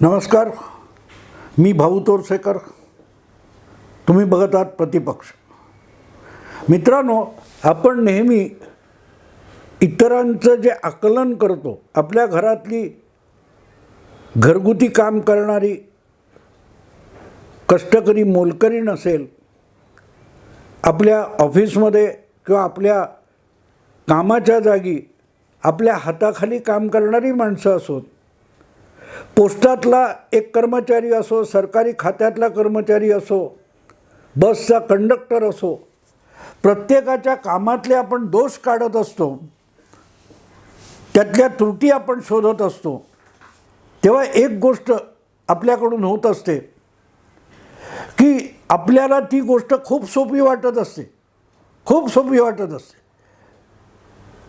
नमस्कार, मी भाऊ तोरसेकर. तुम्ही बघत आहात प्रतिपक्ष. मित्रांनो, आपण नेहमी इतरांचं जे आकलन करतो, आपल्या घरातली घरगुती काम करणारी कष्टकरी मोलकरी नसेल, आपल्या ऑफिसमध्ये किंवा आपल्या कामाच्या जागी आपल्या हाताखाली काम करणारी माणसं असोत, पोस्टातला एक कर्मचारी असो, सरकारी खात्यातला कर्मचारी असो, बसचा कंडक्टर असो, प्रत्येकाच्या कामातले आपण दोष काढत असतो, त्यातल्या त्रुटी आपण शोधत असतो. तेव्हा एक गोष्ट आपल्याकडून होत असते की आपल्याला ती गोष्ट खूप सोपी वाटत असते, खूप सोपी वाटत असते.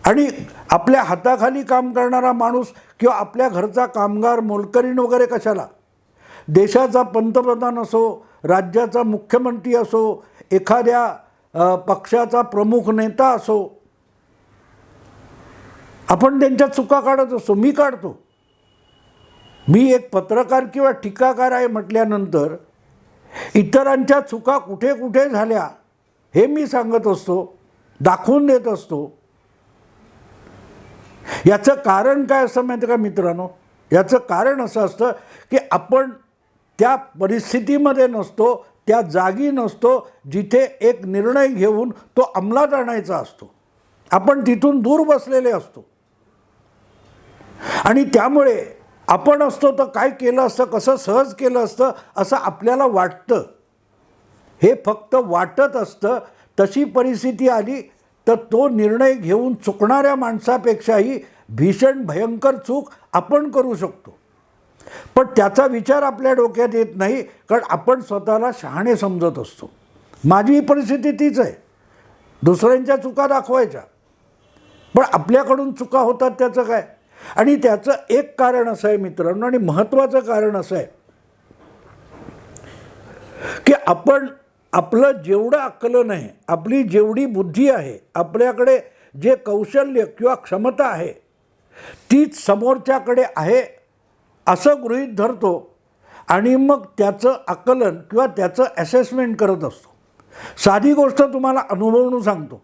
आणि आपल्या हाताखाली काम करणारा माणूस किंवा आपल्या घरचा कामगार मोलकरीण वगैरे कशाला, देशाचा पंतप्रधान असो, राज्याचा मुख्यमंत्री असो, एखाद्या पक्षाचा प्रमुख नेता असो, आपण त्यांच्या चुका काढत असतो. मी काढतो. मी एक पत्रकार किंवा टीकाकार आहे म्हटल्यानंतर इतरांच्या चुका कुठे कुठे झाल्या हे मी सांगत असतो, दाखवून देत असतो. याचं कारण काय असतं माहिती का मित्रांनो? याचं कारण असं असतं की आपण त्या परिस्थितीमध्ये नसतो, त्या जागी नसतो जिथे एक निर्णय घेऊन तो अंमलात आणायचा असतो. आपण तिथून दूर बसलेले असतो आणि त्यामुळे आपण असतो तर काय केलं असतं, कसं सहज केलं असतं असं आपल्याला वाटतं. हे फक्त वाटत असतं. तशी परिस्थिती आली तर तो निर्णय घेऊन चुकणाऱ्या माणसापेक्षाही भीषण भयंकर चूक आपण करू शकतो. पण त्याचा विचार आपल्या डोक्यात येत नाही, कारण आपण स्वतःला शहाणे समजत असतो. माझी परिस्थिती तीच आहे, दुसऱ्यांच्या चुका दाखवायच्या, पण आपल्याकडून चुका होतात त्याचं काय. आणि त्याचं एक कारण असं आहे मित्रांनो, आणि महत्त्वाचं कारण असं आहे की आपण आपलं जेवढं आकलन आहे, आपली जेवढी बुद्धी आहे, आपल्याकडे जे कौशल्य किंवा क्षमता आहे तीच समोरच्याकडे आहे असं गृहीत धरतो आणि मग त्याचं आकलन किंवा त्याचं ॲसेसमेंट करत असतो. साधी गोष्ट तुम्हाला अनुभवून सांगतो.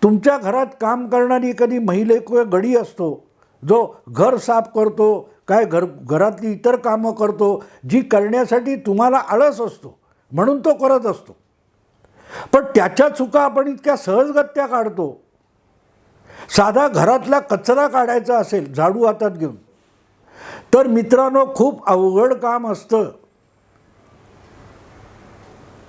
तुमच्या घरात काम करणारी एखादी महिला किंवा गडी असतो, जो घर साफ करतो, काय घरातली इतर कामं करतो, जी करण्यासाठी तुम्हाला आळस असतो म्हणून तो करत असतो. पण त्याच्या चुका आपण इतक्या सहजगत्या काढतो. साधा घरातला कचरा काढायचा असेल झाडू हातात घेऊन, तर मित्रांनो खूप अवघड काम असतं.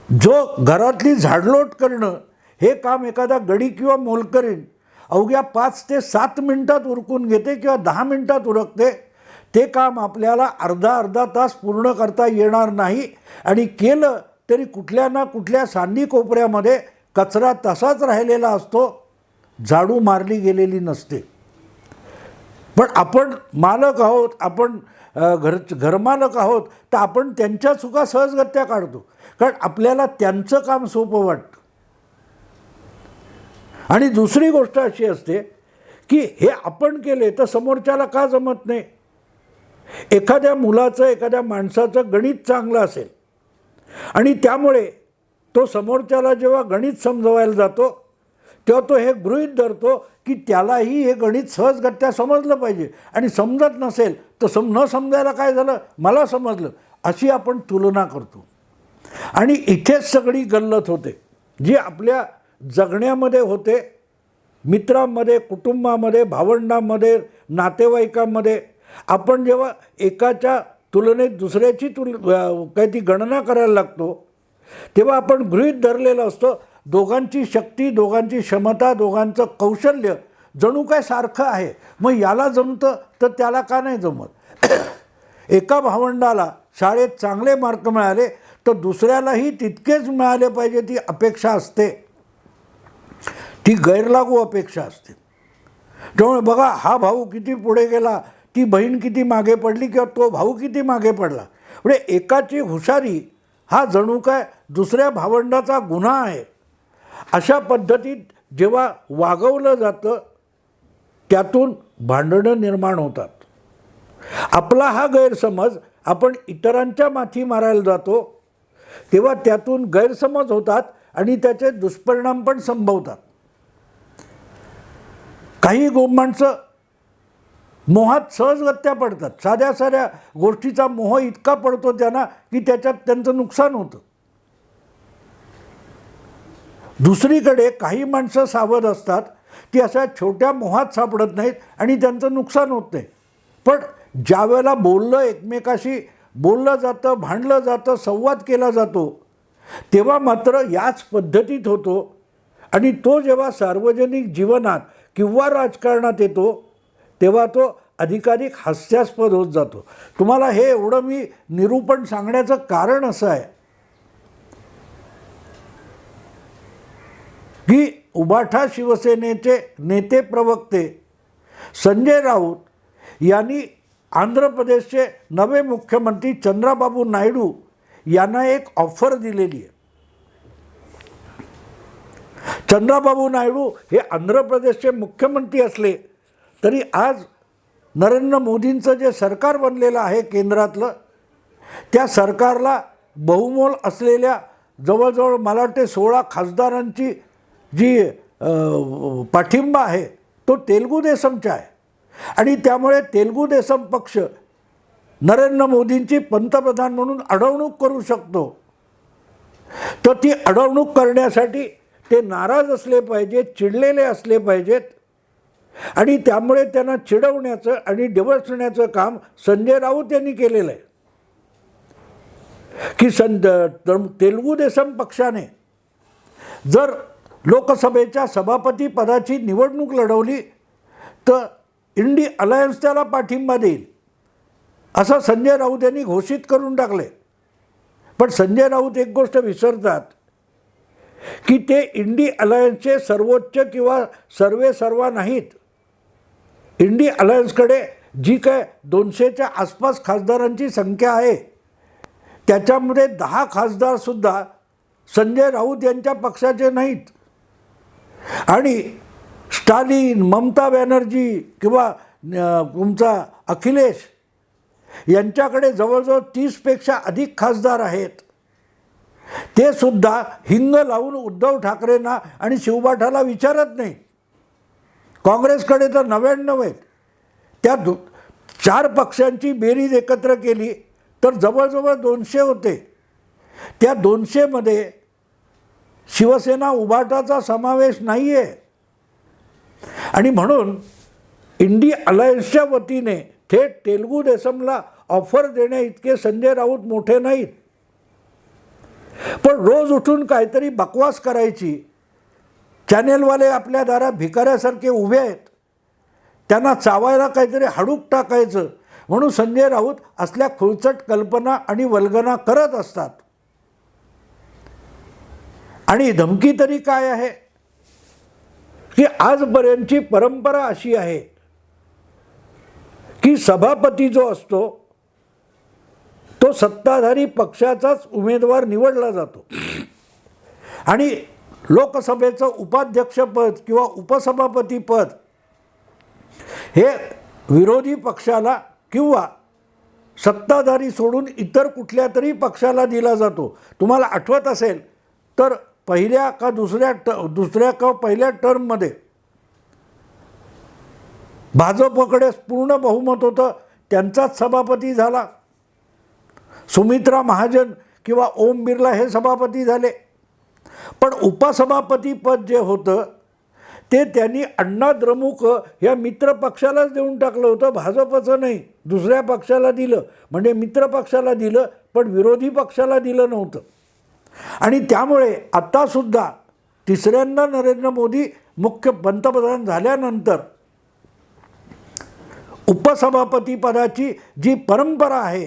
जो घरातली झाडलोट करणं हे काम एखादा गडी किंवा मोलकरीण अवघ्या 5 ते 7 मिनटात उरकून घेते किंवा 10 मिनटात उरकते. ते काम आपल्याला अर्धा तास पूर्ण करता येणार नाही, आणि केलं तरी कुठल्या ना कुठल्या सांदी कोपऱ्यामध्ये कचरा तसाच राहिलेला असतो, झाडू मारली गेलेली नसते. पण आपण मालक आहोत, आपण घरमालक आहोत, तर आपण त्यांच्या चुका सहजगत्या काढतो, कारण आपल्याला त्यांचं काम सोपं वाटतं. आणि दुसरी गोष्ट अशी असते की हे आपण केले तर समोरच्याला का जमत नाही. एखाद्या मुलाचं, एखाद्या माणसाचं गणित चांगलं असेल आणि त्यामुळे तो समोरच्याला जेव्हा गणित समजवायला जातो तेव्हा तो हे गृहीत धरतो की त्यालाही हे गणित सहजगत्या समजलं पाहिजे, आणि समजत नसेल तर न समजायला काय झालं, मला समजलं, अशी आपण तुलना करतो. आणि इथेच सगळी गल्लत होते जी आपल्या जगण्यामध्ये होते, मित्रांमध्ये, कुटुंबामध्ये, भावंडांमध्ये, नातेवाईकांमध्ये. आपण जेव्हा एकाच्या तुलनेत दुसऱ्याची काही ती गणना करायला लागतो तेव्हा आपण गृहीत धरलेलं असतं दोघांची शक्ती, दोघांची क्षमता, दोघांचं कौशल्य जणू काय सारखं आहे. मग याला जमतं तर त्याला का नाही जमत. एका भावंडाला शाळेत चांगले मार्क मिळाले तर दुसऱ्यालाही तितकेच मिळाले पाहिजे, ती अपेक्षा असते, ती गैरलागू अपेक्षा असते. त्यामुळे बघा, हा भाऊ किती पुढे गेला, ती बहीण किती मागे पडली, किंवा तो भाऊ किती मागे पडला. म्हणजे एकाची हुशारी हा जणू काय दुसऱ्या भावंडाचा गुन्हा आहे. अशा पद्धतीत जेव्हा वागवलं जातं त्यातून भांडणं निर्माण होतात. आपला हा गैरसमज आपण इतरांच्या माथी मारायला जातो, तेव्हा त्यातून गैरसमज होतात आणि त्याचे दुष्परिणाम पण संभवतात. काही माणसं मोहात सहजगत्या पडतात. साध्या साध्या गोष्टीचा मोह इतका पडतो त्यांना की त्याच्यात त्यांचं नुकसान होतं. दुसरीकडे काही माणसं सावध असतात, ती अशा छोट्या मोहात सापडत नाहीत आणि त्यांचं नुकसान होत नाही. पण ज्या वेळेला एकमेकाशी बोललं जातं, भांडलं जातं, संवाद केला जातो, तेव्हा मात्र याच पद्धतीत होतो. आणि तो जेव्हा सार्वजनिक जीवनात किंवा राजकारणात येतो तेव्हा तो अधिकाधिक हास्यास्पद होत जातो. तुम्हाला हे एवढं मी निरूपण सांगण्याचं कारण असं आहे की उबाठा शिवसेनेचे नेते प्रवक्ते संजय राऊत यांनी आंध्र प्रदेशचे नवे मुख्यमंत्री चंद्राबाबू नायडू यांना एक ऑफर दिलेली आहे. चंद्राबाबू नायडू हे आंध्र प्रदेशचे मुख्यमंत्री असले तरी आज नरेंद्र मोदींचं जे सरकार बनलेलं आहे केंद्रातलं, त्या सरकारला बहुमोल असलेल्या जवळजवळ मला वाटते 16 खासदारांची जी पाठिंबा आहे तो तेलुगू देसमचा आहे. आणि त्यामुळे तेलुगू देसम पक्ष नरेंद्र मोदींची पंतप्रधान म्हणून अडवणूक करू शकतो. तर ती अडवणूक करण्यासाठी ते नाराज असले पाहिजेत, चिडलेले असले पाहिजेत. आणि त्यामुळे त्यांना चिडवण्याचं आणि डिवचण्याचं काम संजय राऊत यांनी केलेलं आहे की तेलुगू देसम पक्षाने जर लोकसभेच्या सभापती पदाची निवडणूक लढवली तर इंडी अलायन्स त्याला पाठिंबा देईल असं संजय राऊत यांनी घोषित करून टाकले. पण संजय राऊत एक गोष्ट विसरतात की ते इंडी अलायन्सचे सर्वोच्च किंवा सर्वेसर्वा नाहीत. इंडी अलायन्सकडे जी काय 200च्या आसपास खासदारांची संख्या आहे त्याच्यामध्ये 10 खासदारसुद्धा संजय राऊत यांच्या पक्षाचे नाहीत. आणि स्टालिन, ममता बॅनर्जी किंवा तुमचा अखिलेश यांच्याकडे जवळजवळ 30पेक्षा अधिक खासदार आहेत. ते सुद्धा हिंग लावून उद्धव ठाकरेंना आणि शिवबाठाला विचारत नाही. काँग्रेसकडे तर 99 आहेत. त्या 4 पक्षांची बेरीज एकत्र केली तर जवळजवळ 200 होते. त्या 200मध्ये शिवसेना उबाटाचा समावेश नाही आहे. आणि म्हणून इंडी अलायन्सच्या वतीने थेट तेलुगू देसमला ऑफर देण्या इतके संजय राऊत मोठे नाहीत. पण रोज उठून काहीतरी बकवास करायची, चॅनेलवाले आपल्या दारात भिकाऱ्यासारखे उभे आहेत, त्यांना चावायला काहीतरी हाडूक टाकायचं म्हणून संजय राऊत असल्या खुळचट कल्पना आणि वल्गना करत असतात. आणि धमकी तरी काय आहे की आजपर्यंतची परंपरा अशी आहे की सभापती जो असतो तो सत्ताधारी पक्षाचाच उमेदवार निवडला जातो. आणि लोकसभेचं उपाध्यक्षपद किंवा उपसभापतीपद हे विरोधी पक्षाला किंवा सत्ताधारी सोडून इतर कुठल्या तरी पक्षाला दिला जातो. तुम्हाला आठवत असेल तर पहिल्या का पहिल्या टर्ममध्ये भाजपकडे पूर्ण बहुमत होतं, त्यांचाच सभापती झाला. सुमित्रा महाजन किंवा ओम बिर्ला हे सभापती झाले. पण उपसभापतीपद जे होतं ते त्यांनी अण्णा द्रमुक ह्या मित्र पक्षालाच देऊन टाकलं होतं, भाजपचं नाही. दुसऱ्या पक्षाला दिलं, म्हणजे मित्र पक्षाला दिलं पण विरोधी पक्षाला दिलं नव्हतं. आणि त्यामुळे आत्तासुद्धा तिसऱ्यांदा नरेंद्र मोदी मुख्य पंतप्रधान झाल्यानंतर उपसभापतीपदाची जी परंपरा आहे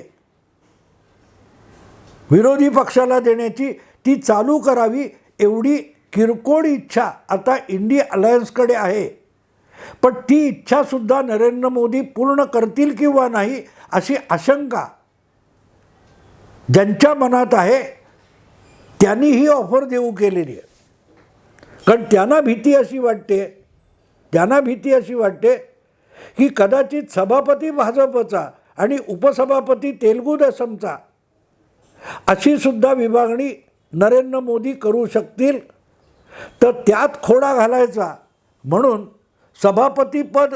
विरोधी पक्षाला देण्याची ती चालू करावी एवढी किरकोळ इच्छा आता इंडी अलायन्सकडे आहे. पण ती इच्छासुद्धा नरेंद्र मोदी पूर्ण करतील किंवा नाही अशी आशंका ज्यांच्या मनात आहे त्यांनी ही ऑफर देऊ केलेली आहे. कारण त्यांना भीती अशी वाटते की कदाचित सभापती भाजपचा आणि उपसभापती तेलगू देसमचा अशी सुद्धा विभागणी नरेंद्र मोदी करू शकतील, तर त्यात खोडा घालायचा म्हणून सभापतीपद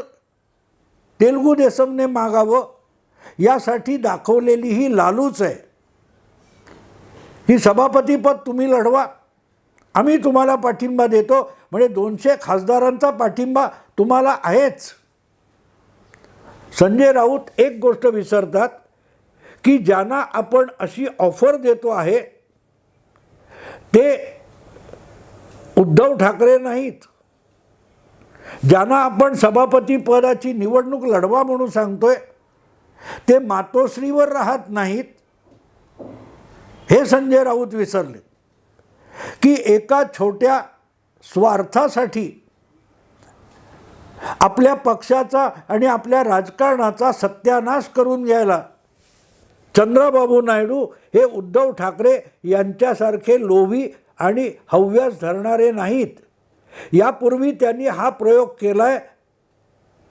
तेलगू देसमने मागावं यासाठी दाखवलेली ही लालूच आहे की सभापतीपद तुम्ही लढवा, आम्ही तुम्हाला पाठिंबा देतो, म्हणजे 200 खासदारांचा पाठिंबा तुम्हाला आहेच. संजय राऊत एक गोष्ट विसरतात की ज्यांना आपण अशी ऑफर देतो आहे ते उद्धव ठाकरे नाहीत. ज्यांना आपण सभापती पदाची निवडणूक लढवा म्हणून सांगतोय ते मातोश्रीवर राहत नाहीत. हे संजय राऊत विसरले की एका छोट्या स्वार्थासाठी आपल्या पक्षाचा आणि आपल्या राजकारणाचा सत्यानाश करून घ्यायला चंद्रबाबू नायडू हे उद्धव ठाकरे यांच्यासारखे लोभी आणि हव्यास धरणारे नाहीत. यापूर्वी त्यांनी हा प्रयोग केला आहे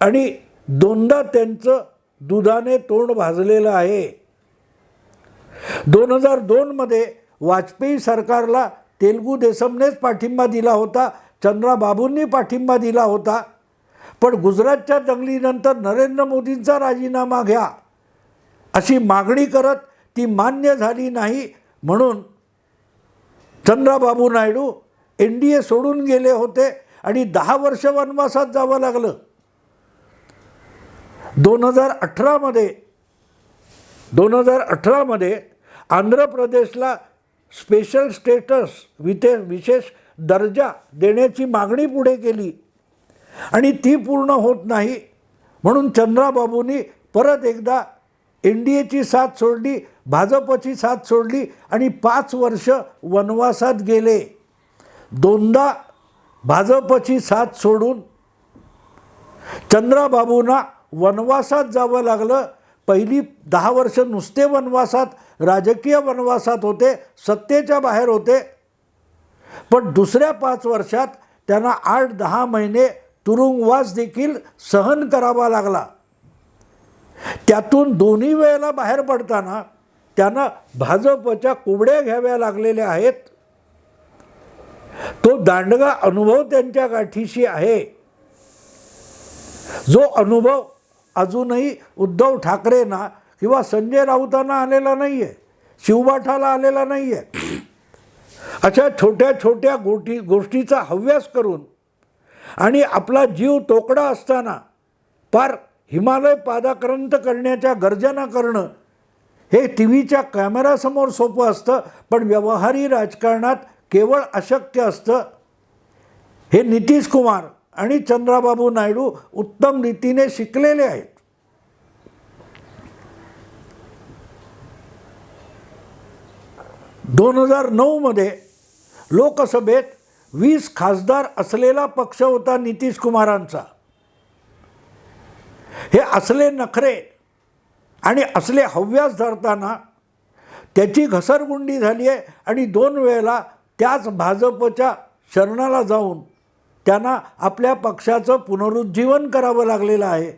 आणि दोनदा त्यांचं दुधाने तोंड भाजलेलं आहे. 2002 वाजपेयी सरकारला तेलगू देसमनेच पाठिंबा दिला होता, चंद्रबाबूंनी पाठिंबा दिला होता, पण गुजरातच्या दंगलीनंतर नरेंद्र मोदींचा राजीनामा घ्या अशी मागणी करत ती मान्य झाली नाही, म्हणून चंद्रबाबू नायडू NDA सोडून गेले होते आणि 10 वर्ष वनवासात जावं लागलं. 2018 आंध्र प्रदेशला स्पेशल स्टेटस विशेष दर्जा देण्याची मागणी पुढे केली आणि ती पूर्ण होत नाही, म्हणून चंद्रबाबूंनी परत एकदा NDAची साथ सोडली, भाजपची साथ सोडली आणि 5 वर्ष वनवासात गेले. दोनदा भाजपची साथ सोडून चंद्रबाबूंना वनवासात जावं लागलं. पहिली 10 वर्ष नुसते वनवासात, राजकीय वनवासात होते, सत्तेच्या बाहेर होते, पण दुसऱ्या 5 वर्षात त्यांना 8-10 महिने तुरुंगवास देखील सहन करावा लागला. त्यातून दोन्ही वेळेला बाहेर पडताना त्यांना भाजपच्या कुबड्या घ्याव्या लागलेल्या आहेत. तो दांडगा अनुभव त्यांच्या गाठीशी आहे, जो अनुभव अजूनही उद्धव ठाकरेंना किंवा संजय राऊतांना आलेला नाही आहे, शिवबाठाला आलेला नाही आहे. अशा छोट्या छोट्या गोष्टीचा हव्यास करून आणि आपला जीव तोकडा असताना पार हिमालय पादाक्रांत करण्याच्या गर्जना करणं हे टीव्हीच्या कॅमेरासमोर सोपं असतं, पण व्यवहारी राजकारणात केवळ अशक्य असतं. हे नितीश कुमार आणि चंद्रबाबू नायडू उत्तम रीतीने शिकलेले आहेत. (2009) लोकसभेत 20 खासदार असलेला पक्ष होता नितीश कुमारांचा. हे असले नखरे आणि असले हव्यास धरताना त्याची घसरगुंडी झाली आहे आणि 2 वेळेला त्याच भाजपच्या शरणाला जाऊन त्यांना आपल्या पक्षाचं पुनरुज्जीवन करावं लागलेलं आहे.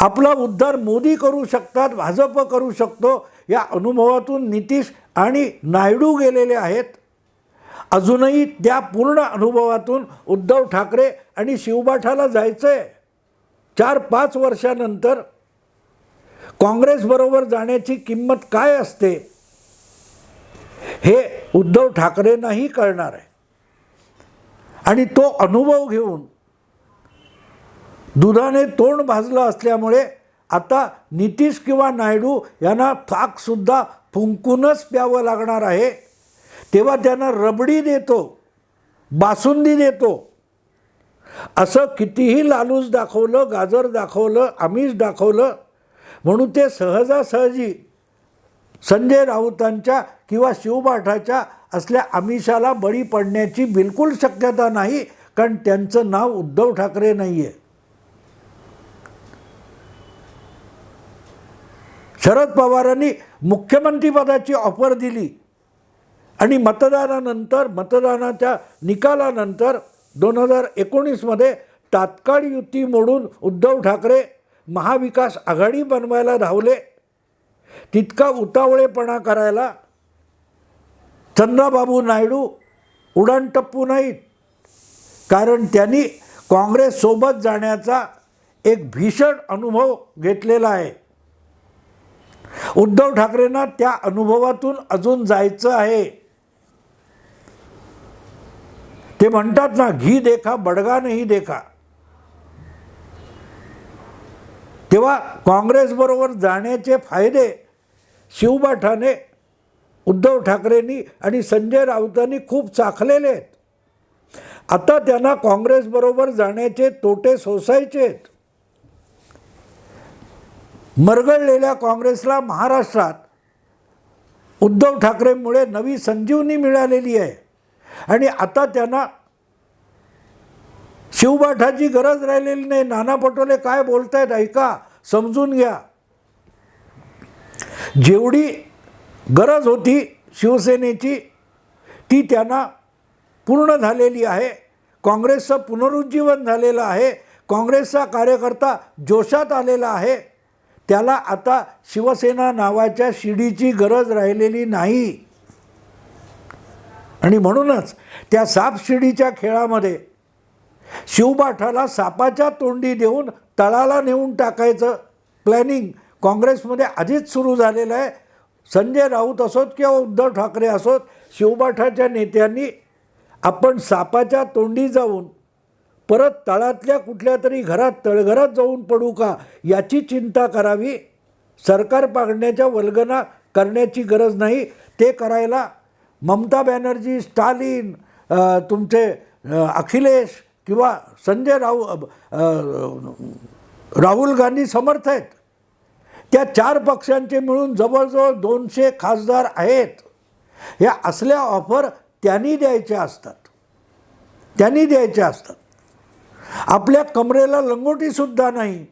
आपला उद्धार मोदी करू शकतात, भाजप करू शकतो, या अनुभवातून नितीश आणि नायडू गेलेले आहेत. अजूनही त्या पूर्ण अनुभवातून उद्धव ठाकरे आणि शिवबाठाला जायचं आहे. 4-5 वर्षानंतर काँग्रेसबरोबर जाण्याची किंमत काय असते हे उद्धव ठाकरेंनाही कळणार आहे आणि तो अनुभव घेऊन दुधाने तोंड भाजलं असल्यामुळे आता नितीश किंवा नायडू यांना थाकसुद्धा फुंकूनच प्यावं लागणार आहे. तेव्हा त्यांना रबडी देतो, बासुंदी देतो, असं कितीही लालूच दाखवलं, गाजर दाखवलं, आमिष दाखवलं म्हणून ते सहजासहजी संजय राऊतांच्या किंवा शिवबाठाच्या असल्या आमिषाला बळी पडण्याची बिलकुल शक्यता नाही, कारण त्यांचं नाव उद्धव ठाकरे नाही आहे. शरद पवारांनी मुख्यमंत्रीपदाची ऑफर दिली आणि मतदानाच्या निकालानंतर 2019 तात्काळ युती मोडून उद्धव ठाकरे महाविकास आघाडी बनवायला धावले तितका उतावळेपणा करायला चंद्रबाबू नायडू उडाण टप्पू नाहीत. कारण त्यांनी काँग्रेससोबत जाण्याचा एक भीषण अनुभव घेतलेला आहे. उद्धव ठाकरेंना त्या अनुभवातून अजून जायचं आहे. ते म्हणतात ना, घी देखा बडगा नहीं देखा. तेव्हा काँग्रेसबरोबर जाण्याचे फायदे शिवबाठाने, उद्धव ठाकरेंनी आणि संजय राऊतांनी खूप चाखलेले आहेत. आता त्यांना काँग्रेसबरोबर जाण्याचे तोटे सोसायचे आहेत. मरगळलेल्या काँग्रेसला महाराष्ट्रात उद्धव ठाकरेंमुळे नवी संजीवनी मिळालेली आहे आणि आता त्यांना शिवबाठाची गरज राहिलेली नाही. नाना पटोले काय बोलतायत ऐका, समजून घ्या. जेवढी गरज होती शिवसेनेची ती त्यांना पूर्ण झालेली आहे. काँग्रेसचं पुनरुज्जीवन झालेलं आहे. काँग्रेसचा कार्यकर्ता जोशात आलेला आहे. त्याला आता शिवसेना नावाच्या शिडीची गरज राहिलेली नाही. आणि म्हणूनच त्या सापशिडीच्या खेळामध्ये शिवबाठाला सापाच्या तोंडी देऊन तळाला नेऊन टाकायचं प्लॅनिंग काँग्रेसमध्ये आधीच सुरू झालेलं आहे. संजय राऊत असोत किंवा उद्धव ठाकरे असोत, शिवबाठाच्या नेत्यांनी आपण सापाच्या तोंडी जाऊन परत तळातल्या कुठल्या तरी घरात, तळघरात जाऊन पडू का याची चिंता करावी. सरकार पाडण्याच्या वल्गना करण्याची गरज नाही. ते करायला ममता बॅनर्जी, स्टालिन, तुमचे अखिलेश किंवा संजय राहुल गांधी समर्थ आहेत. त्या 4 पक्षांचे मिळून जवळजवळ 200 खासदार आहेत. या असल्या ऑफर त्यांनी द्यायच्या असतात. आपल्या कमरेला लंगोटीसुद्धा नाही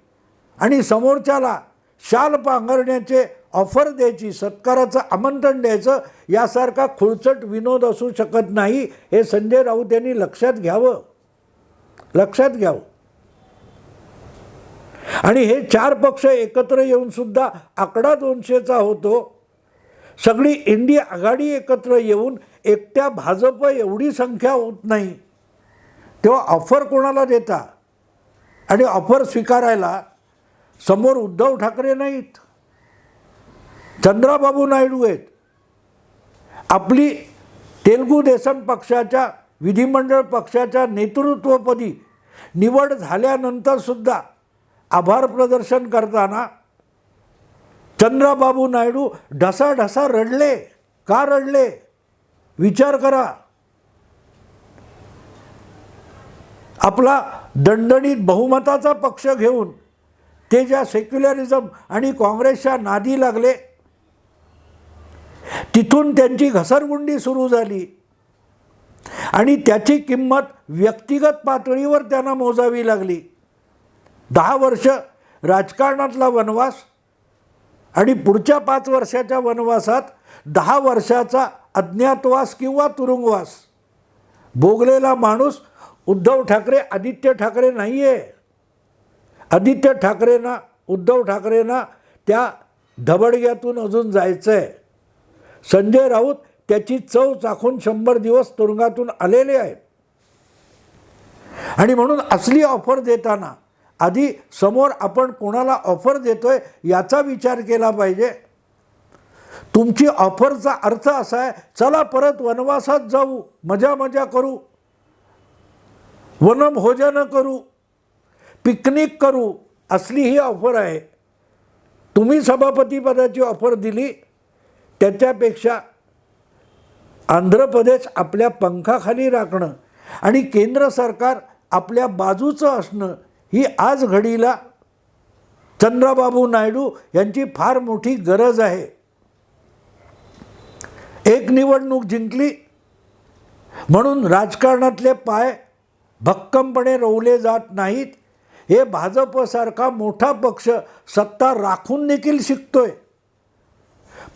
आणि समोरच्याला शाल पांघरण्याचे ऑफर द्यायची, सत्काराचं आमंत्रण द्यायचं यासारखा खुळचट विनोद असू शकत नाही. हे संजय राऊत यांनी लक्षात घ्यावं. आणि हे 4 पक्ष एकत्र येऊन सुद्धा आकडा 200चा होतो. सगळी इंडिया आघाडी एकत्र येऊन एकट्या भाजप एवढी संख्या होत नाही. तेव्हा ऑफर कोणाला देता? आणि ऑफर स्वीकारायला समोर उद्धव ठाकरे नाहीत, चंद्रबाबू नायडू आहेत. आपली तेलुगू देसम पक्षाच्या विधिमंडळ पक्षाच्या नेतृत्वपदी निवड झाल्यानंतर सुद्धा आभार प्रदर्शन करताना चंद्रबाबू नायडू ढसाढसा रडले. का रडले? विचार करा. आपला दणदणीत बहुमताचा पक्ष घेऊन ते ज्या सेक्युलरिझम आणि काँग्रेसच्या नादी लागले, तिथून त्यांची घसरगुंडी सुरू झाली आणि त्याची किंमत व्यक्तिगत पातळीवर त्यांना मोजावी लागली. 10 वर्ष राजकारणातला वनवास आणि पुढच्या 5 वर्षाच्या वनवासात 10 वर्षाचा अज्ञातवास किंवा तुरुंगवास भोगलेला माणूस उद्धव ठाकरे, आदित्य ठाकरे नाही आहे. आदित्य ठाकरेंना, उद्धव ठाकरेंना त्या धबडग्यातून अजून जायचं आहे. संजय राऊत त्याची चव चाखून 100 दिवस तुरुंगातून आलेले आहेत. आणि म्हणून असली ऑफर देताना आधी समोर आपण कोणाला ऑफर देतोय याचा विचार केला पाहिजे. तुमची ऑफरचा अर्थ असा आहे, चला परत वनवासात जाऊ, मजा करू, वनभोजन करू, पिकनिक करू, असली ही ऑफर आहे. तुम्ही सभापतीपदाची ऑफर दिली, त्याच्यापेक्षा आंध्र प्रदेश आपल्या पंखाखाली राखणं आणि केंद्र सरकार आपल्या बाजूचं असणं ही आज घडीला चंद्रबाबू नायडू यांची फार मोठी गरज आहे. एक निवडणूक जिंकली म्हणून राजकारणातले पाय भक्कमपणे रोवले जात नाहीत. हे भाजपसारखा मोठा पक्ष सत्ता राखून देखील शिकतोय,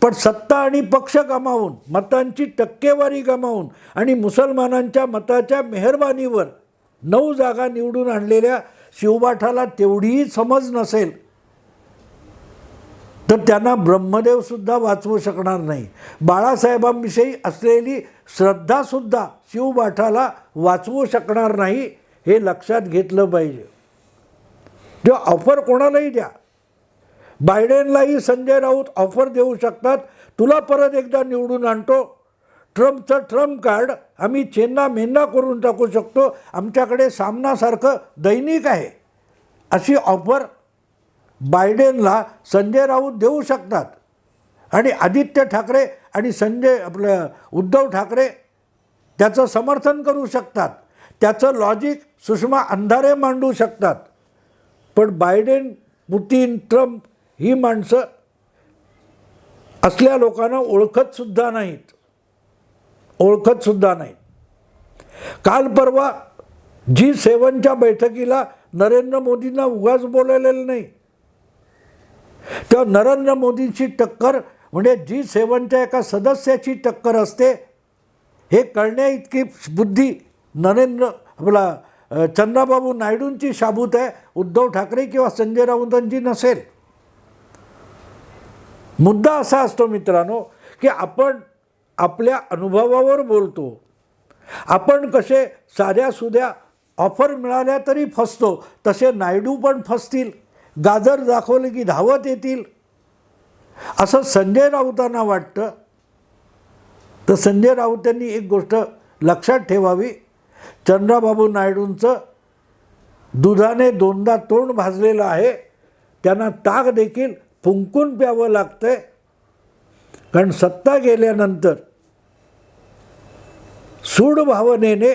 पण सत्ता आणि पक्ष गमावून, मतांची टक्केवारी गमावून आणि मुसलमानांच्या मताच्या मेहरबानीवर 9 जागा निवडून आणलेल्या शिवबाठाला तेवढीही समज नसेल तर त्यांना ब्रह्मदेवसुद्धा वाचवू शकणार नाही. बाळासाहेबांविषयी असलेली श्रद्धासुद्धा शिवबाठाला वाचवू शकणार नाही, हे लक्षात घेतलं पाहिजे. जो ऑफर कोणालाही द्या, बायडेनलाही संजय राऊत ऑफर देऊ शकतात, तुला परत एकदा निवडून आणतो, ट्रम्पचं ट्रम्प कार्ड आम्ही चेन्ना मेन्ना करून टाकू शकतो, आमच्याकडे सामनासारखं दैनिक आहे, अशी ऑफर बायडेनला संजय राऊत देऊ शकतात. आणि आदित्य ठाकरे आणि उद्धव ठाकरे त्याचं समर्थन करू शकतात, त्याचं लॉजिक सुषमा अंधारे मांडू शकतात. पण बायडेन, पुतिन, ट्रम्प ही माणसं असल्या लोकांना ओळखतसुद्धा नाहीत. काल परवा G7च्या बैठकीला नरेंद्र मोदींना उगाच बोलावलेलं नाही. तर नरेंद्र मोदींची टक्कर म्हणजे G7च्या एका सदस्याची टक्कर असते, हे कळण्या इतकी बुद्धी चंद्राबाबू नायडूंची शाबूत आहे, उद्धव ठाकरे किंवा संजय राऊतांची नसेल. मुद्दा असा असतो मित्रांनो की आपण आपल्या अनुभवावर बोलतो. आपण कसे साध्यासुध्या ऑफर मिळाल्या तरी फसतो, तसे नायडू पण फसतील, गाजर दाखवले की धावत येतील, असं संजय राऊतांना वाटतं. तर संजय राऊतांनी एक गोष्ट लक्षात ठेवावी, चंद्राबाबू नायडूंचं दुधाने दोनदा तोंड भाजलेलं आहे, त्यांना ताक देखील फुंकून प्यावं लागतंय. कारण सत्ता गेल्यानंतर सूड भावनेने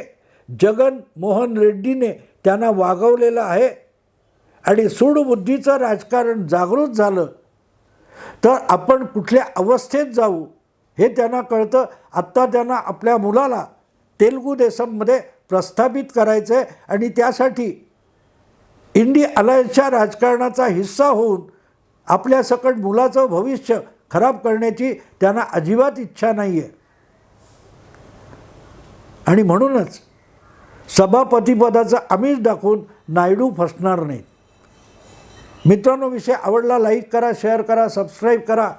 जगन मोहन रेड्डीने त्यांना वागवलेलं आहे. आणि सूडबुद्धीचं राजकारण जागृत झालं तर आपण कुठल्या अवस्थेत जाऊ हे त्यांना कळतं. आत्ता त्यांना आपल्या मुलाला तेलुगू देशममध्ये प्रस्थापित करायचं आहे आणि त्यासाठी इंडिया अलायन्सच्या राजकारणाचा हिस्सा होऊन आपल्या सकट मुलाचं भविष्य खराब करण्याची त्यांना अजिबात इच्छा नाही आहे. आणि म्हणूनच सभापतीपदाचं आमिष दाखवून नायडू फसणार नाहीत. मित्रांनो, विषय आवडला लाईक करा, शेअर करा, सबस्क्राईब करा.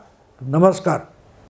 नमस्कार.